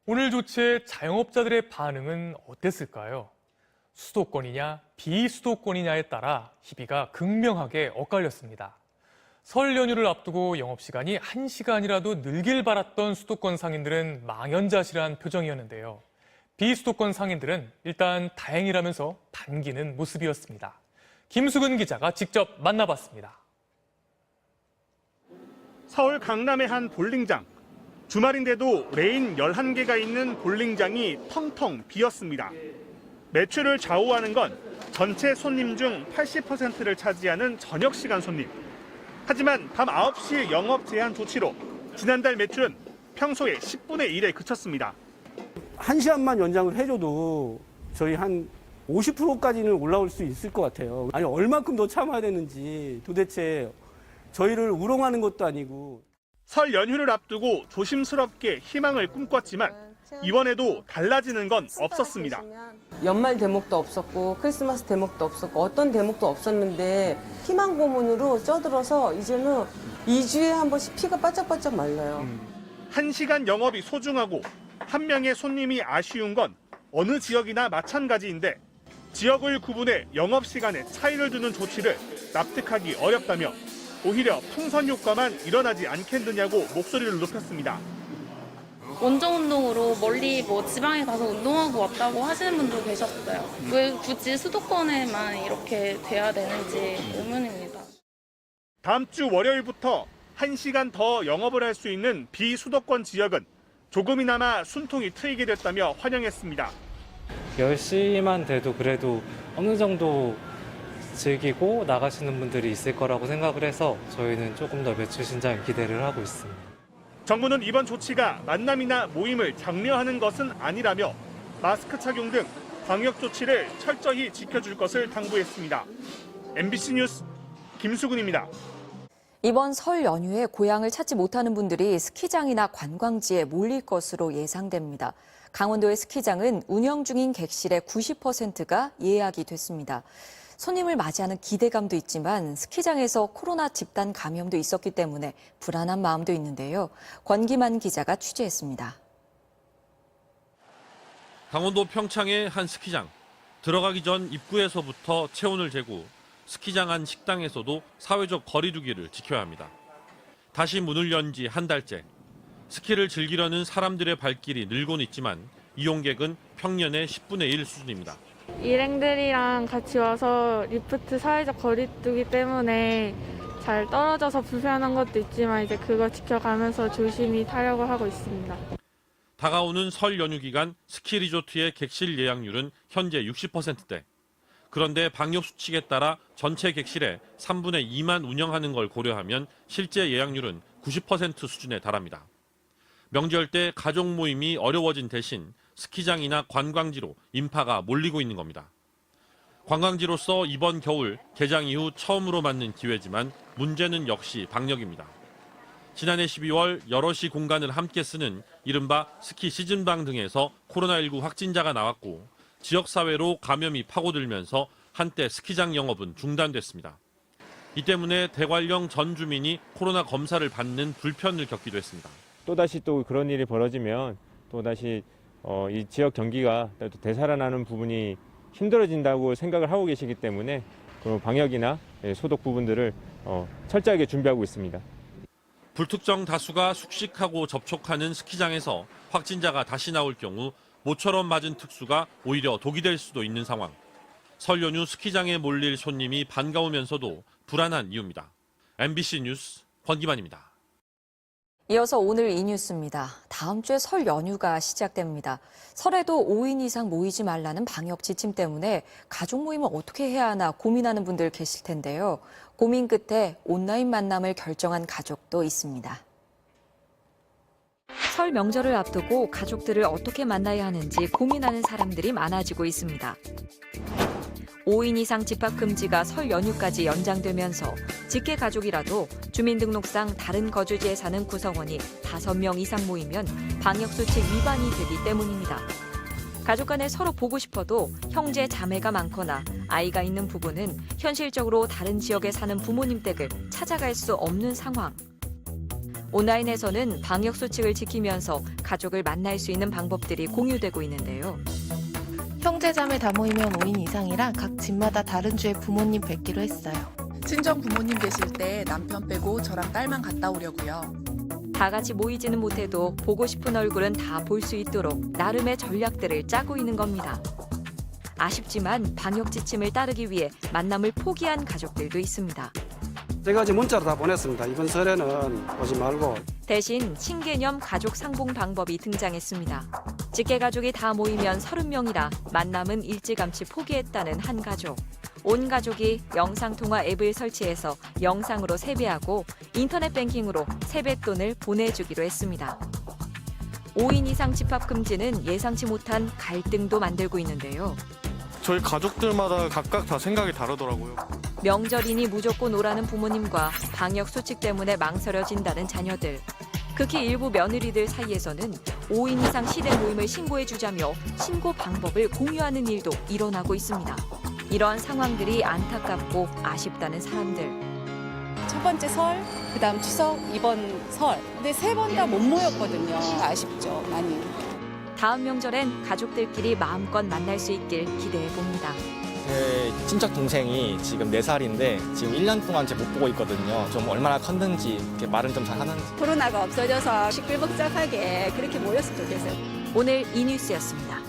오늘 조치에 자영업자들의 반응은 어땠을까요? 수도권이냐 비수도권이냐에 따라 희비가 극명하게 엇갈렸습니다. 설 연휴를 앞두고 영업시간이 1시간이라도 늘길 바랐던 수도권 상인들은 망연자실한 표정이었는데요. 비수도권 상인들은 일단 다행이라면서 반기는 모습이었습니다. 김수근 기자가 직접 만나봤습니다. 서울 강남의 한 볼링장. 주말인데도 레인 11개가 있는 볼링장이 텅텅 비었습니다. 매출을 좌우하는 건 전체 손님 중 80%를 차지하는 저녁 시간 손님. 하지만 밤 9시 영업 제한 조치로 지난달 매출은 평소의 10분의 1에 그쳤습니다. 1시간만 연장을 해줘도 저희 한 50%까지는 올라올 수 있을 것 같아요. 아니, 얼만큼 더 참아야 되는지 도대체 저희를 우롱하는 것도 아니고. 설 연휴를 앞두고 조심스럽게 희망을 꿈꿨지만 이번에도 달라지는 건 없었습니다. 연말 대목도 없었고 크리스마스 대목도 없었고 어떤 대목도 없었는데 희망 고문으로 쪄들어서 이제는 2주에 한 번씩 피가 바짝바짝 말라요. 1시간 영업이 소중하고 한 명의 손님이 아쉬운 건 어느 지역이나 마찬가지인데 지역을 구분해 영업시간에 차이를 두는 조치를 납득하기 어렵다며 오히려 풍선 효과만 일어나지 않겠느냐고 목소리를 높였습니다. 원정 운동으로 멀리 지방에 가서 운동하고 왔다고 하시는 분도 계셨어요. 왜 굳이 수도권에만 이렇게 돼야 되는지 의문입니다. 다음 주 월요일부터 1시간 더 영업을 할 수 있는 비수도권 지역은 조금이나마 숨통이 트이게 됐다며 환영했습니다. 10시만 돼도 그래도 어느 정도 즐기고 나가시는 분들이 있을 거라고 생각을 해서 저희는 조금 더 매출 신장에 기대를 하고 있습니다. 정부는 이번 조치가 만남이나 모임을 장려하는 것은 아니라며 마스크 착용 등 방역 조치를 철저히 지켜줄 것을 당부했습니다. MBC 뉴스 김수근입니다. 이번 설 연휴에 고향을 찾지 못하는 분들이 스키장이나 관광지에 몰릴 것으로 예상됩니다. 강원도의 스키장은 운영 중인 객실의 90%가 예약이 됐습니다. 손님을 맞이하는 기대감도 있지만 스키장에서 코로나 집단 감염도 있었기 때문에 불안한 마음도 있는데요. 권기만 기자가 취재했습니다. 강원도 평창의 한 스키장. 들어가기 전 입구에서부터 체온을 재고 스키장 안 식당에서도 사회적 거리 두기를 지켜야 합니다. 다시 문을 연 지 한 달째. 스키를 즐기려는 사람들의 발길이 늘고는 있지만 이용객은 평년의 10분의 1 수준입니다. 일행들이랑 같이 와서 리프트 사회적 거리두기 때문에 잘 떨어져서 불편한 것도 있지만 이제 그거 지켜가면서 조심히 타려고 하고 있습니다. 다가오는 설 연휴 기간 스키 리조트의 객실 예약률은 현재 60%대. 그런데 방역 수칙에 따라 전체 객실의 3분의 2만 운영하는 걸 고려하면 실제 예약률은 90% 수준에 달합니다. 명절 때 가족 모임이 어려워진 대신 스키장이나 관광지로 인파가 몰리고 있는 겁니다. 관광지로서 이번 겨울 개장 이후 처음으로 맞는 기회지만 문제는 역시 방역입니다. 지난해 12월 여럿이 공간을 함께 쓰는 이른바 스키 시즌방 등에서 코로나19 확진자가 나왔고 지역사회로 감염이 파고들면서 한때 스키장 영업은 중단됐습니다. 이 때문에 대관령 전 주민이 코로나 검사를 받는 불편을 겪기도 했습니다. 또다시 또 그런 일이 벌어지면 또다시 이 지역 경기가 또 되살아나는 부분이 힘들어진다고 생각을 하고 계시기 때문에 그런 방역이나 소독 부분들을 철저하게 준비하고 있습니다. 불특정 다수가 숙식하고 접촉하는 스키장에서 확진자가 다시 나올 경우 모처럼 맞은 특수가 오히려 독이 될 수도 있는 상황. 설 연휴 스키장에 몰릴 손님이 반가우면서도 불안한 이유입니다. MBC 뉴스 권기만입니다. 이어서 오늘 이 뉴스입니다. 다음 주에 설 연휴가 시작됩니다. 설에도 5인 이상 모이지 말라는 방역 지침 때문에 가족 모임을 어떻게 해야 하나 고민하는 분들 계실 텐데요. 고민 끝에 온라인 만남을 결정한 가족도 있습니다. 설 명절을 앞두고 가족들을 어떻게 만나야 하는지 고민하는 사람들이 많아지고 있습니다. 5인 이상 집합 금지가 설 연휴까지 연장되면서 직계 가족이라도 주민등록상 다른 거주지에 사는 구성원이 5명 이상 모이면 방역수칙 위반이 되기 때문입니다. 가족 간에 서로 보고 싶어도 형제 자매가 많거나 아이가 있는 부부는 현실적으로 다른 지역에 사는 부모님 댁을 찾아갈 수 없는 상황. 온라인에서는 방역 수칙을 지키면서 가족을 만날 수 있는 방법들이 공유되고 있는데요. 형제자매 다 모이면 5인 이상이라 각 집마다 다른 주에 부모님 뵙기로 했어요. 친정 부모님 계실 때 남편 빼고 저랑 딸만 갔다 오려고요. 다 같이 모이지는 못해도 보고 싶은 얼굴은 다 볼 수 있도록 나름의 전략들을 짜고 있는 겁니다. 아쉽지만 방역 지침을 따르기 위해 만남을 포기한 가족들도 있습니다. 제가 지금 문자로 다 보냈습니다. 이번 설에는 오지 말고. 대신 신개념 가족 상봉 방법이 등장했습니다. 직계 가족이 다 모이면 30명이라 만남은 일찌감치 포기했다는 한 가족. 온 가족이 영상통화 앱을 설치해서 영상으로 세배하고 인터넷 뱅킹으로 세뱃돈을 보내주기로 했습니다. 5인 이상 집합 금지는 예상치 못한 갈등도 만들고 있는데요. 저희 가족들마다 각각 다 생각이 다르더라고요. 명절이니 무조건 오라는 부모님과 방역 수칙 때문에 망설여진다는 자녀들. 극히 일부 며느리들 사이에서는 5인 이상 시대 모임을 신고해주자며 신고 방법을 공유하는 일도 일어나고 있습니다. 이러한 상황들이 안타깝고 아쉽다는 사람들. 첫 번째 설, 그다음 추석, 이번 설. 근데 세 번 다 못 모였거든요. 아쉽죠, 많이. 다음 명절엔 가족들끼리 마음껏 만날 수 있길 기대해 봅니다. 제 친척 동생이 지금 4살인데 지금 1년 동안 못 보고 있거든요. 좀 얼마나 컸는지, 이렇게 말은 좀 잘 하는지. 코로나가 없어져서 시끌벅적하게 그렇게 모였으면 좋겠어요. 오늘 이 뉴스였습니다.